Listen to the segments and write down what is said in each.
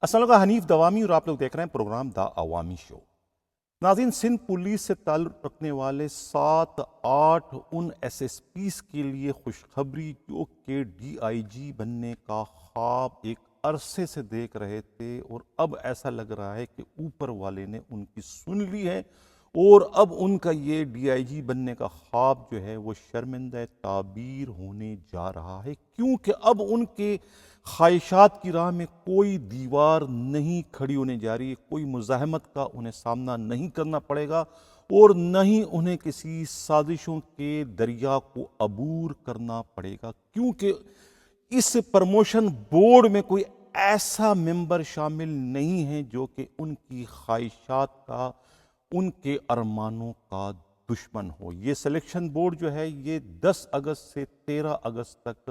السلام علیکم، حنیف دوامی اور آپ لوگ دیکھ رہے ہیں پروگرام دا عوامی شو۔ ناظرین، سندھ پولیس سے تعلق رکھنے والے 7-8 ان ایس ایس پیز کے لیے خوشخبری جو کہ ڈی آئی جی بننے کا خواب ایک عرصے سے دیکھ رہے تھے، اور اب ایسا لگ رہا ہے کہ اوپر والے نے ان کی سن لی ہے اور اب ان کا یہ ڈی آئی جی بننے کا خواب جو ہے وہ شرمندہ تعبیر ہونے جا رہا ہے، کیونکہ اب ان کے خواہشات کی راہ میں کوئی دیوار نہیں کھڑی ہونے جا رہی ہے، کوئی مزاحمت کا انہیں سامنا نہیں کرنا پڑے گا، اور نہ ہی انہیں کسی سازشوں کے دریا کو عبور کرنا پڑے گا، کیونکہ اس پروموشن بورڈ میں کوئی ایسا ممبر شامل نہیں ہے جو کہ ان کی خواہشات کا، ان کے ارمانوں کا دشمن ہو۔ یہ سلیکشن بورڈ جو ہے یہ 10 اگست سے 13 اگست تک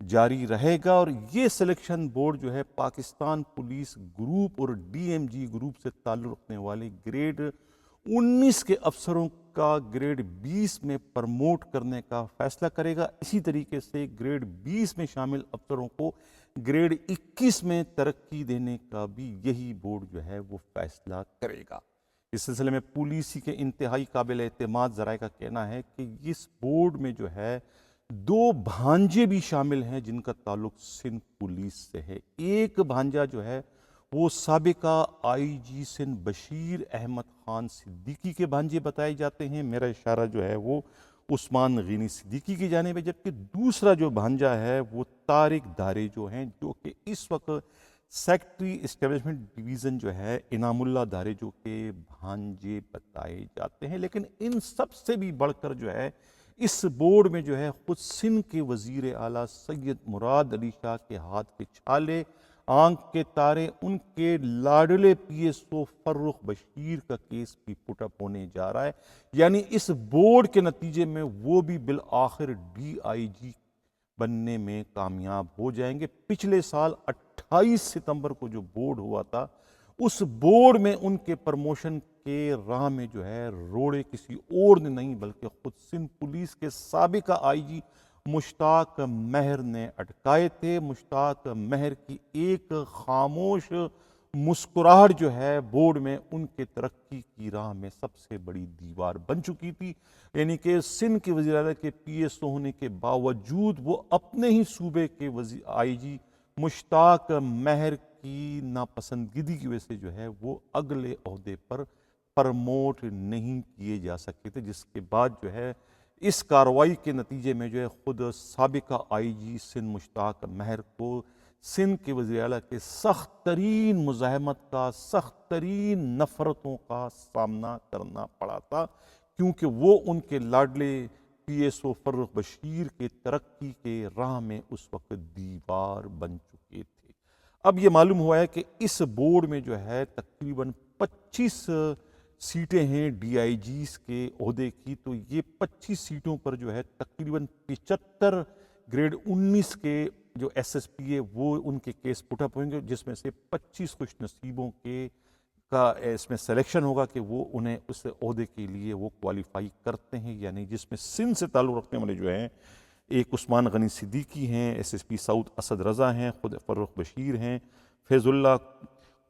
جاری رہے گا، اور یہ سلیکشن بورڈ جو ہے پاکستان پولیس گروپ اور ڈی ایم جی گروپ سے تعلق رکھنے والے گریڈ 19 کے افسروں کا گریڈ 20 میں پرموٹ کرنے کا فیصلہ کرے گا۔ اسی طریقے سے گریڈ 20 میں شامل افسروں کو گریڈ 21 میں ترقی دینے کا بھی یہی بورڈ جو ہے وہ فیصلہ کرے گا۔ اس سلسلے میں پولیسی کے انتہائی قابل اعتماد ذرائع کا کہنا ہے کہ اس بورڈ میں جو ہے 2 بھانجے بھی شامل ہیں جن کا تعلق سندھ پولیس سے ہے۔ ایک بھانجا جو ہے وہ سابقہ آئی جی سندھ بشیر احمد خان صدیقی کے بھانجے بتائے جاتے ہیں، میرا اشارہ جو ہے وہ عثمان غنی صدیقی کی جانب ہے، جبکہ دوسرا جو بھانجا ہے وہ طارق داریجو ہیں، جو کہ اس وقت سیکٹری اسٹیبلشمنٹ ڈویژن جو ہے انعام اللہ داریجو کے بھانجے بتائے جاتے ہیں۔ لیکن ان سب سے بھی بڑھ کر جو ہے اس بورڈ میں جو ہے خود سندھ کے وزیر اعلیٰ سید مراد علی شاہ کے ہاتھ کے چھالے، آنکھ کے تارے، ان کے لاڈلے P S O Farrukh Bashir کا کیس بھی پٹ اپ ہونے جا رہا ہے، یعنی اس بورڈ کے نتیجے میں وہ بھی بالآخر ڈی آئی جی بننے میں کامیاب ہو جائیں گے۔ پچھلے سال 28 ستمبر کو جو بورڈ ہوا تھا، اس بورڈ میں ان کے پرموشن کے راہ میں جو ہے روڑے کسی اور نے نہیں بلکہ خود سندھ پولیس کے سابقہ آئی جی مشتاق مہر نے اٹکائے تھے۔ مشتاق مہر کی ایک خاموش مسکراہٹ جو ہے بورڈ میں ان کے ترقی کی راہ میں سب سے بڑی دیوار بن چکی تھی، یعنی کہ سندھ کے وزیر اعلیٰ کے پی ایس او ہونے کے باوجود وہ اپنے ہی صوبے کے آئی جی مشتاق مہر کی ناپسندیدگی کی وجہ سے جو ہے وہ اگلے عہدے پر پرموٹ نہیں کیے جا سکتے تھے، جس کے بعد جو ہے اس کارروائی کے نتیجے میں جو ہے خود سابقہ آئی جی سندھ مشتاق مہر کو سندھ کے وزیر اعلیٰ کے سخت ترین مزاحمت کا، سخت ترین نفرتوں کا سامنا کرنا پڑا تھا، کیونکہ وہ ان کے لاڈلے P S O Farrukh Bashir کے ترقی کے راہ میں اس وقت دیوار بن چکے تھے۔ اب یہ معلوم ہوا ہے کہ اس بورڈ میں جو ہے تقریباً 25 سیٹیں ہیں ڈی آئی جیز کے عہدے کی، تو یہ 25 سیٹوں پر جو ہے تقریباً 75 گریڈ 19 کے جو ایس ایس پی ہے وہ ان کے کیس پٹ اپ ہوئیں گے، جس میں سے 25 خوش نصیبوں کا اس میں سلیکشن ہوگا کہ وہ انہیں اس عہدے کے لیے وہ کوالیفائی کرتے ہیں یا نہیں، جس میں سندھ سے تعلق رکھنے والے جو ہیں ایک عثمان غنی صدیقی ہیں، ایس ایس پی سعود اسد رضا ہیں، خود فرخ بشیر ہیں، فیض اللہ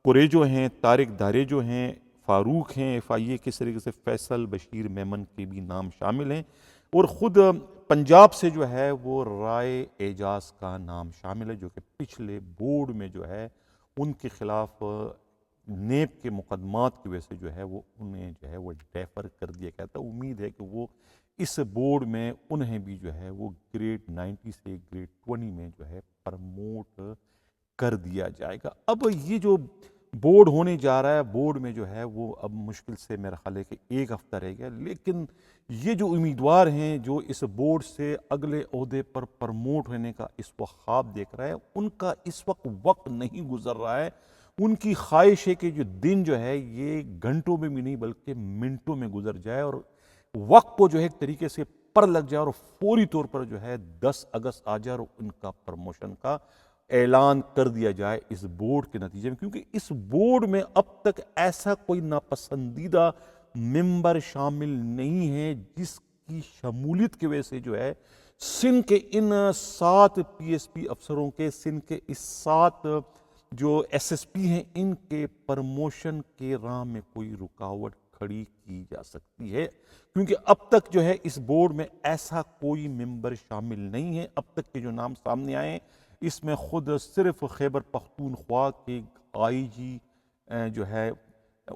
قریجو ہیں، طارق داریجو ہیں، فاروق ہیں ایف آئی اے، کس طریقے سے فیصل بشیر میمن کے بھی نام شامل ہیں، اور خود پنجاب سے جو ہے وہ رائے اعجاز کا نام شامل ہے، جو کہ پچھلے بورڈ میں جو ہے ان کے خلاف نیب کے مقدمات کی وجہ سے جو ہے وہ انہیں جو ہے وہ ڈیفر کر دیا گیا تھا۔ امید ہے کہ وہ اس بورڈ میں انہیں بھی جو ہے وہ گریڈ 90 سے گریڈ 20 میں جو ہے پرموٹ کر دیا جائے گا۔ اب یہ جو بورڈ ہونے جا رہا ہے، بورڈ میں جو ہے وہ اب مشکل سے میرا خیال ہے کہ 1 ہفتہ رہ گیا، لیکن یہ جو امیدوار ہیں جو اس بورڈ سے اگلے عہدے پر پرموٹ ہونے کا اس وقت خواب دیکھ رہا ہے، ان کا اس وقت نہیں گزر رہا ہے۔ ان کی خواہش ہے کہ جو دن جو ہے یہ گھنٹوں میں بھی نہیں بلکہ منٹوں میں گزر جائے، اور وقت کو جو ہے ایک طریقے سے پر لگ جائے، اور فوری طور پر جو ہے 10 اگست آ جائے اور ان کا پرموشن کا اعلان کر دیا جائے اس بورڈ کے نتیجے میں، کیونکہ اس بورڈ میں اب تک ایسا کوئی ناپسندیدہ ممبر شامل نہیں ہے جس کی شمولیت کی وجہ سے جو ہے سندھ کے ان 7 پی ایس پی افسروں کے، سندھ کے اس 7 جو ایس ایس پی ہیں ان کے پرموشن کے راہ میں کوئی رکاوٹ کھڑی کی جا سکتی ہے، کیونکہ اب تک جو ہے اس بورڈ میں ایسا کوئی ممبر شامل نہیں ہے۔ اب تک کے جو نام سامنے آئے ہیں اس میں خود صرف خیبر پختونخوا کے آئی جی جو ہے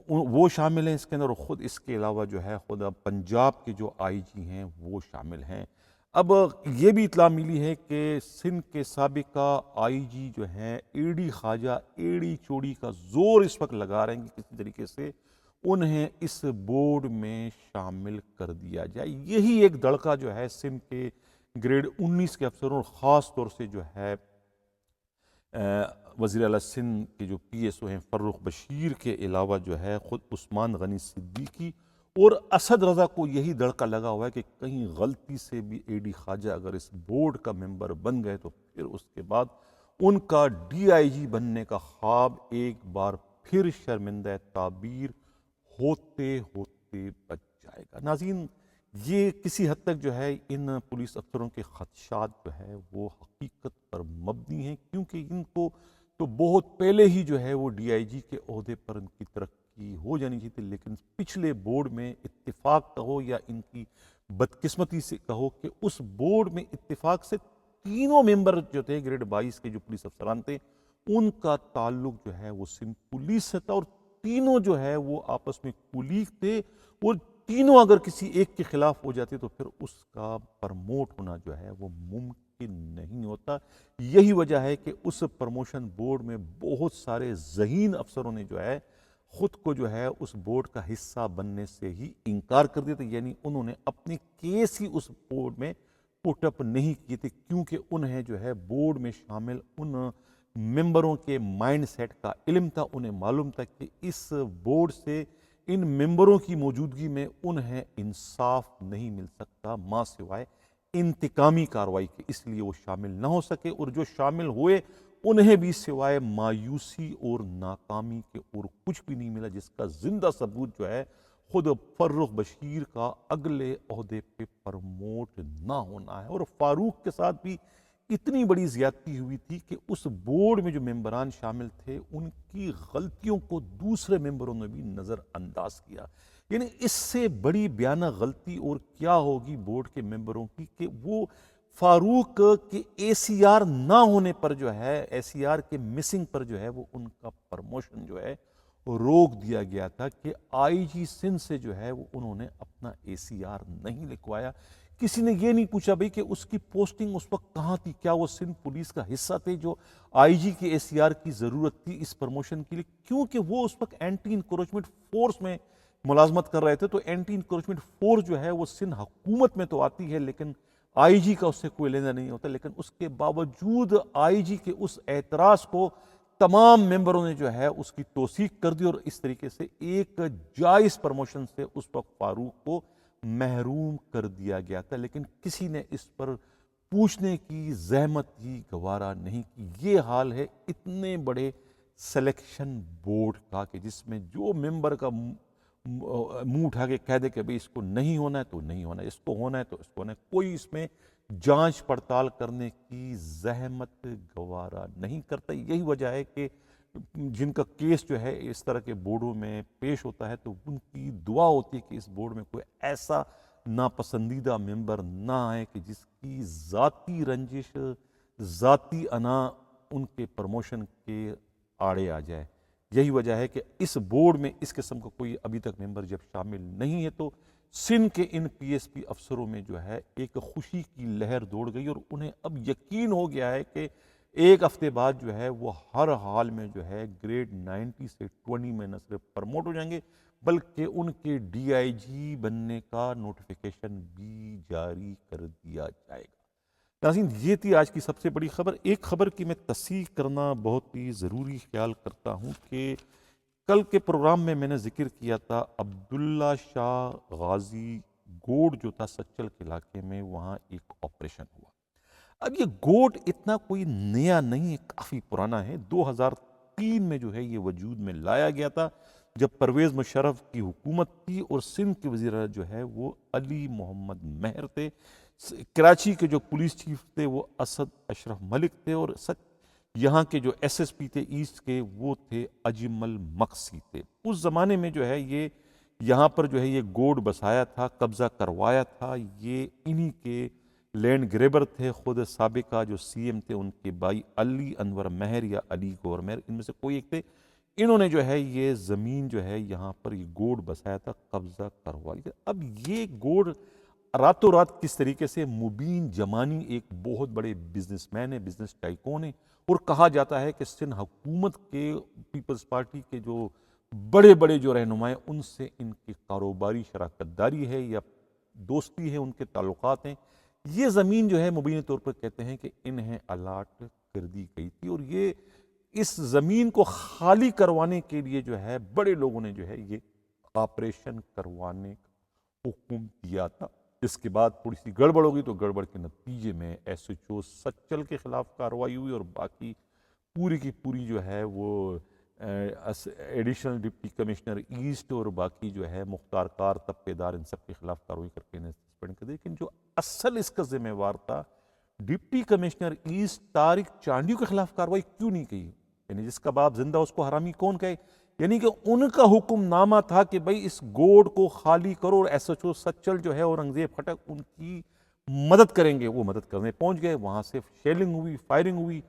وہ شامل ہیں اس کے اندر، اور خود اس کے علاوہ جو ہے خود پنجاب کے جو آئی جی ہیں وہ شامل ہیں۔ اب یہ بھی اطلاع ملی ہے کہ سندھ کے سابقہ آئی جی جو ہیں اے ڈی خواجہ ایڑی چوڑی کا زور اس وقت لگا رہے ہیں کہ کسی طریقے سے انہیں اس بورڈ میں شامل کر دیا جائے۔ یہی ایک دڑکا جو ہے سندھ کے گریڈ 19 کے افسروں اور خاص طور سے جو ہے وزیر اعلیٰ سندھ کے جو پی ایس او ہیں فرخ بشیر کے علاوہ جو ہے خود عثمان غنی صدیقی اور اسد رضا کو یہی دڑکا لگا ہوا ہے کہ کہیں غلطی سے بھی اے ڈی خواجہ اگر اس بورڈ کا ممبر بن گئے تو پھر اس کے بعد ان کا ڈی آئی جی بننے کا خواب ایک بار پھر شرمندہ تعبیر ہوتے ہوتے بچ جائے گا۔ ناظرین، یہ کسی حد تک جو ہے ان پولیس افسروں کے خدشات جو ہے وہ حقیقت پر مبنی ہیں، کیونکہ ان کو تو بہت پہلے ہی جو ہے وہ ڈی آئی جی کے عہدے پر ان کی ترقی ہو جانی چاہیے تھی، لیکن پچھلے بورڈ میں اتفاق کہو یا ان کی بدقسمتی سے کہو کہ اس بورڈ میں اتفاق سے تینوں ممبر جو تھے گریڈ 22 کے جو پولیس افسران تھے ان کا تعلق جو ہے وہ سندھ پولیس سے تھا، اور تینوں جو ہے وہ آپس میں کولیگ تھے، اور تینوں اگر کسی ایک کے خلاف ہو جاتے تو پھر اس کا پرموٹ ہونا جو ہے وہ ممکن نہیں ہوتا۔ یہی وجہ ہے کہ اس پرموشن بورڈ میں بہت سارے ذہین افسروں نے جو ہے خود کو جو ہے اس بورڈ کا حصہ بننے سے ہی انکار کر دیا تھا، یعنی انہوں نے اپنے کیس ہی اس بورڈ میں پٹ اپ نہیں کیے تھے، کیونکہ انہیں جو ہے بورڈ میں شامل ان ممبروں کے مائنڈ سیٹ کا علم تھا، انہیں معلوم تھا کہ اس بورڈ سے ان ممبروں کی موجودگی میں انہیں انصاف نہیں مل سکتا ماں سوائے انتقامی کارروائی کے، اس لیے وہ شامل نہ ہو سکے، اور جو شامل ہوئے انہیں بھی سوائے مایوسی اور ناکامی کے اور کچھ بھی نہیں ملا، جس کا زندہ ثبوت جو ہے خود فرخ بشیر کا اگلے عہدے پہ پرموٹ نہ ہونا ہے۔ اور فاروق کے ساتھ بھی اتنی بڑی زیادتی ہوئی تھی کہ اس بورڈ میں جو ممبران شامل تھے ان کی غلطیوں کو دوسرے ممبروں نے بھی نظر انداز کیا، یعنی اس سے بڑی بیانہ غلطی اور کیا ہوگی بورڈ کے ممبروں کی کہ وہ فاروق کے اے سی آر نہ ہونے پر جو ہے اے سی آر کے مسنگ پر جو ہے وہ ان کا پرموشن جو ہے روک دیا گیا تھا کہ آئی جی سندھ سے جو ہے وہ انہوں نے اپنا اے سی آر نہیں لکھوایا۔ کسی نے یہ نہیں پوچھا بھئی کہ اس کی پوسٹنگ اس وقت کہاں تھی، کیا وہ سندھ پولیس کا حصہ تھے جو آئی جی کے اے سی آر کی ضرورت تھی اس پرموشن کے لیے، کیونکہ وہ اس وقت اینٹی انکروچمنٹ فورس میں ملازمت کر رہے تھے، تو اینٹی انکروچمنٹ فورس جو ہے وہ سندھ حکومت میں تو آتی ہے لیکن آئی جی کا اس سے کوئی لینا نہیں ہوتا، لیکن اس کے باوجود آئی جی کے اس اعتراض کو تمام ممبروں نے جو ہے اس کی توثیق کر دی، اور اس طریقے سے ایک جائز پرموشن سے اس وقت فاروق کو محروم کر دیا گیا تھا، لیکن کسی نے اس پر پوچھنے کی زحمت ہی گوارا نہیں کی۔ یہ حال ہے اتنے بڑے سلیکشن بورڈ کا کہ جس میں جو ممبر کا منہ اٹھا کے کہہ دے کہ بھئی اس کو نہیں ہونا ہے تو نہیں ہونا ہے، اس کو ہونا ہے تو اس کو ہونا ہے، کوئی اس میں جانچ پڑتال کرنے کی زحمت گوارا نہیں کرتا۔ یہی وجہ ہے کہ جن کا کیس جو ہے اس طرح کے بورڈوں میں پیش ہوتا ہے تو ان کی دعا ہوتی ہے کہ اس بورڈ میں کوئی ایسا ناپسندیدہ ممبر نہ آئے کہ جس کی ذاتی رنجش، ذاتی انا ان کے پرموشن کے آڑے آ جائے۔ یہی وجہ ہے کہ اس بورڈ میں اس قسم کا کوئی ابھی تک ممبر جب شامل نہیں ہے تو سندھ کے ان پی ایس پی افسروں میں جو ہے ایک خوشی کی لہر دوڑ گئی، اور انہیں اب یقین ہو گیا ہے کہ ایک ہفتے بعد جو ہے وہ ہر حال میں جو ہے گریڈ 90 سے 20 میں نہ صرف پرموٹ ہو جائیں گے بلکہ ان کے ڈی آئی جی بننے کا نوٹیفیکیشن بھی جاری کر دیا جائے گا۔ ناظرین، یہ تھی آج کی سب سے بڑی خبر۔ ایک خبر کی میں تصحیح کرنا بہت ہی ضروری خیال کرتا ہوں کہ کل کے پروگرام میں نے ذکر کیا تھا عبداللہ شاہ غازی گوڈ جو تھا سچل کے علاقے میں، وہاں ایک آپریشن ہوا۔ اب یہ گوڈ اتنا کوئی نیا نہیں ہے، کافی پرانا ہے۔ 2003 میں جو ہے یہ وجود میں لایا گیا تھا جب پرویز مشرف کی حکومت تھی اور سندھ کے وزیر جو ہے وہ علی محمد مہر تھے، کراچی کے جو پولیس چیف تھے وہ اسد اشرف ملک تھے، اور یہاں کے جو ایس ایس پی تھے ایسٹ کے وہ تھے اجمل مقصی تھے. اس زمانے میں جو ہے یہ یہاں پر جو ہے یہ گوڈ بسایا تھا, قبضہ کروایا تھا. یہ انہی کے لینڈ گریبر تھے. خود سابقہ جو سی ایم تھے ان کے بھائی علی انور مہر یا علی گور مہر, ان میں سے کوئی ایک تھے. انہوں نے جو ہے یہ زمین جو ہے یہاں پر یہ گوڈ بسایا تھا, قبضہ کروا لیا. اب یہ گوڈ راتوں رات کس طریقے سے, مبین جمانی ایک بہت بڑے بزنس مین ہے, بزنس ٹائکون ہے, اور کہا جاتا ہے کہ سندھ حکومت کے پیپلز پارٹی کے جو بڑے بڑے جو رہنمائیں ان سے ان کی کاروباری شراکت داری ہے یا دوستی ہے, ان کے تعلقات ہیں. یہ زمین جو ہے مبین طور پر کہتے ہیں کہ انہیں الاٹ کر دی گئی تھی, اور یہ اس زمین کو خالی کروانے کے لیے جو ہے بڑے لوگوں نے جو ہے یہ آپریشن کروانے کا حکم دیا تھا. اس کے بعد تھوڑی سی گڑبڑ ہوگی, تو گڑبڑ کے نتیجے میں ایس ایچ او سچل کے خلاف کارروائی ہوئی, اور باقی پوری کی پوری جو ہے وہ ایڈیشنل ڈپٹی کمشنر ایسٹ اور باقی جو ہے مختار کار تبے دار ان سب کے خلاف کارروائی کر کے انہیں سسپینڈ کر دی. لیکن جو اصل اس کا ذمہ وار تھا deputy commissioner east Tariq Chandio کے خلاف کارروائی کیوں نہیں کی؟ یعنی جس کا باپ زندہ اس کو حرامی کون کہے. یعنی کہ ان کا حکم نامہ تھا کہ بھائی اس گوڈ کو خالی کرو, اور ایس ایچ او سچل جو ہے اورنگزیب خٹک ان کی مدد کریں گے. وہ مدد کرنے پہنچ گئے, وہاں سے شیلنگ ہوئی, فائرنگ ہوئی.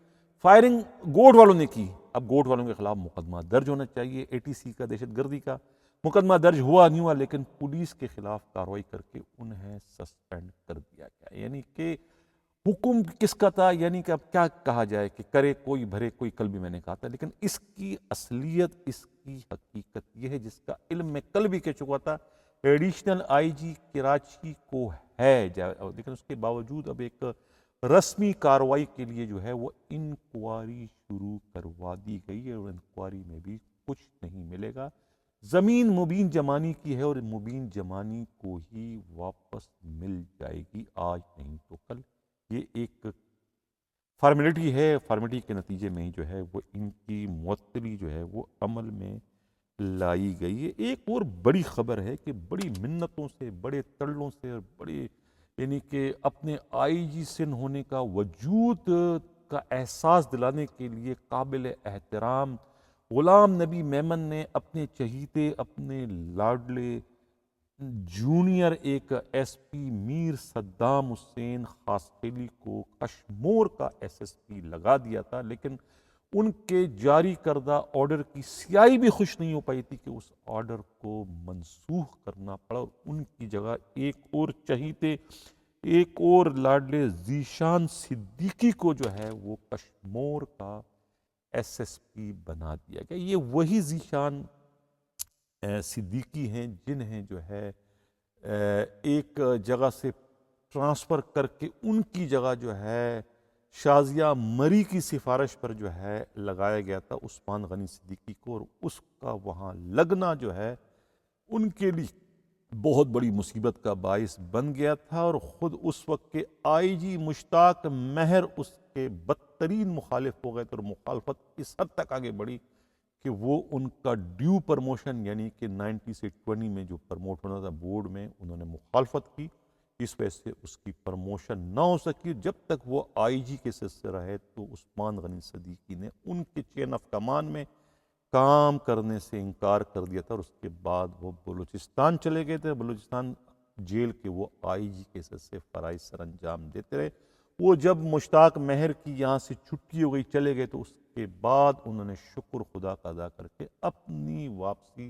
فائرنگ گوڈ والوں نے کی. اب گوڈ والوں کے خلاف مقدمہ درج ہونا چاہیے, اے ٹی سی کا, دہشت گردی کا مقدمہ درج ہوا نہیں ہوا, لیکن پولیس کے خلاف کارروائی کر کے انہیں سسپینڈ کر دیا گیا. یعنی کہ حکم کس کا تھا؟ یعنی کہ اب کیا کہا جائے کہ کرے کوئی بھرے کوئی, کل بھی میں نے کہا تھا. لیکن اس کی اصلیت, اس کی حقیقت یہ ہے جس کا علم میں کل بھی کہہ چکا تھا, ایڈیشنل آئی جی کراچی کو ہے, لیکن اس کے باوجود اب ایک رسمی کارروائی کے لیے جو ہے وہ انکوائری شروع کروا دی گئی ہے, اور انکوائری میں بھی کچھ نہیں ملے گا. زمین مبین جمانی کی ہے, اور مبین جمانی کو ہی واپس مل جائے گی, آج نہیں تو کل. یہ ایک فارمیلٹی ہے, فارمیلٹی کے نتیجے میں ہی جو ہے وہ ان کی معطلی جو ہے وہ عمل میں لائی گئی ہے. ایک اور بڑی خبر ہے کہ بڑی منتوں سے, بڑے تڑلوں سے, اور بڑے یعنی کہ اپنے آئی جی سندھ ہونے کا وجود کا احساس دلانے کے لیے قابل احترام غلام نبی میمن نے اپنے چہیتے, اپنے لاڈلے جونیئر ایک ایس پی میر صدام حسین خاصخیلی کو کشمور کا ایس ایس پی لگا دیا تھا. لیکن ان کے جاری کردہ آرڈر کی سیاہی بھی خوش نہیں ہو پائی تھی کہ اس آرڈر کو منسوخ کرنا پڑا, اور ان کی جگہ ایک اور چہیتے, ایک اور لاڈلے ذیشان صدیقی کو جو ہے وہ کشمور کا ایس ایس پی بنا دیا گیا. یہ وہی ذیشان صدیقی ہیں جنہیں جو ہے ایک جگہ سے ٹرانسفر کر کے ان کی جگہ جو ہے شازیہ مری کی سفارش پر جو ہے لگایا گیا تھا عثمان غنی صدیقی کو, اور اس کا وہاں لگنا جو ہے ان کے لیے بہت بڑی مصیبت کا باعث بن گیا تھا. اور خود اس وقت کے آئی جی مشتاق مہر اس کے بدترین مخالف ہو گئے تھے, اور مخالفت اس حد تک آگے بڑھی کہ وہ ان کا ڈیو پرموشن یعنی کہ 90 سے 20 میں جو پرموٹ ہونا تھا بورڈ میں, انہوں نے مخالفت کی. اس وجہ سے اس کی پرموشن نہ ہو سکی. جب تک وہ آئی جی کے سلسلے رہے تو عثمان غنی صدیقی نے ان کے چین آف کمان میں کام کرنے سے انکار کر دیا تھا, اور اس کے بعد وہ بلوچستان چلے گئے تھے. بلوچستان جیل کے وہ آئی جی کے سلسلے فرائض سر انجام دیتے رہے. وہ جب مشتاق مہر کی یہاں سے چھٹی ہو گئی, چلے گئے, تو اس کے بعد انہوں نے شکر خدا کا ادا کر کے اپنی واپسی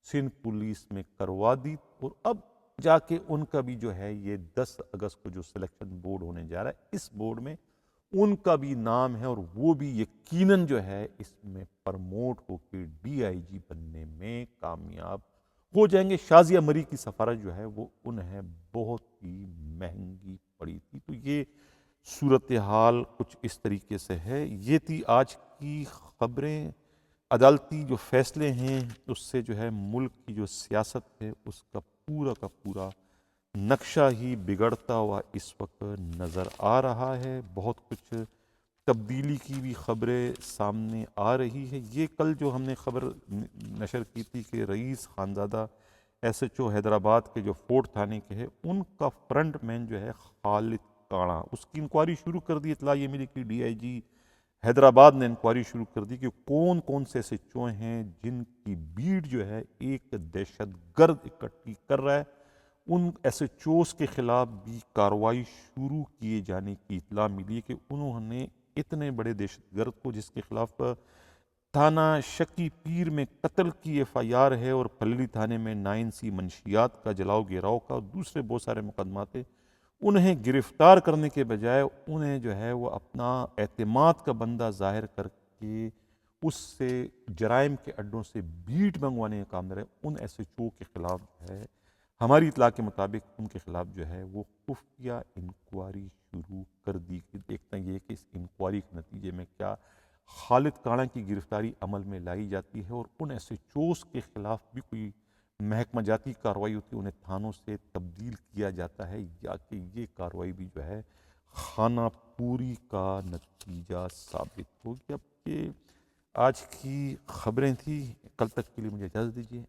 سندھ پولیس میں کروا دی. اور اب جا کے ان کا بھی جو ہے یہ 10 اگست کو جو سلیکشن بورڈ ہونے جا رہا ہے, اس بورڈ میں ان کا بھی نام ہے, اور وہ بھی یقیناً جو ہے اس میں پرموٹ ہو کے ڈی آئی جی بننے میں کامیاب ہو جائیں گے. شازیہ مری کی سفارش جو ہے وہ انہیں بہت ہی مہنگی پڑی تھی. تو یہ صورتحال کچھ اس طریقے سے ہے. یہ تھی آج کی خبریں. عدالتی جو فیصلے ہیں اس سے جو ہے ملک کی جو سیاست ہے اس کا پورا نقشہ ہی بگڑتا ہوا اس وقت نظر آ رہا ہے. بہت کچھ تبدیلی کی بھی خبریں سامنے آ رہی ہے. یہ کل جو ہم نے خبر نشر کی تھی کہ Rais Khanzada S H O Hyderabad کے جو فورٹ تھانے کے ہے, ان کا فرنٹ مین جو ہے خالد کاڑا, اس کی انکوائری شروع کر دی. اطلاع یہ ملی کہ ڈی آئی جی حیدرآباد نے انکوائری شروع کر دی کہ کون کون سے ایس ایچ او ہیں جن کی بھیڑ جو ہے ایک دہشت گرد اکٹھی کر رہا ہے. ان ایس ایچ اوز کے خلاف بھی کارروائی شروع کیے جانے کی اطلاع ملی کہ انہوں نے اتنے بڑے دہشت گرد کو جس کے خلاف تھانہ شکی پیر میں قتل کی ایف آئی آر ہے اور پھلڑی تھانے میں 9C منشیات کا جلاؤ گراؤ کا اور دوسرے بہت سارے مقدمات ہیں، انہیں گرفتار کرنے کے بجائے انہیں جو ہے وہ اپنا اعتماد کا بندہ ظاہر کر کے اس سے جرائم کے اڈوں سے بیٹ منگوانے کا کام رہے. ان ایس ایچ او کے خلاف جو ہے ہماری اطلاع کے مطابق ان کے خلاف جو ہے وہ خفیہ انکوائری شروع کر دی گئی. دیکھتے ہیں یہ کہ اس انکوائری کے نتیجے میں کیا خالد کاڑا کی گرفتاری عمل میں لائی جاتی ہے اور ان ایس ایچ اوز کے خلاف بھی کوئی محکمہ جاتی کارروائی ہوتی ہے، انہیں تھانوں سے تبدیل کیا جاتا ہے، یا کہ یہ کارروائی بھی جو ہے خانہ پوری کا نتیجہ ثابت ہوگی. اب یہ آج کی خبریں تھیں، کل تک کے لیے مجھے اجازت دیجیے.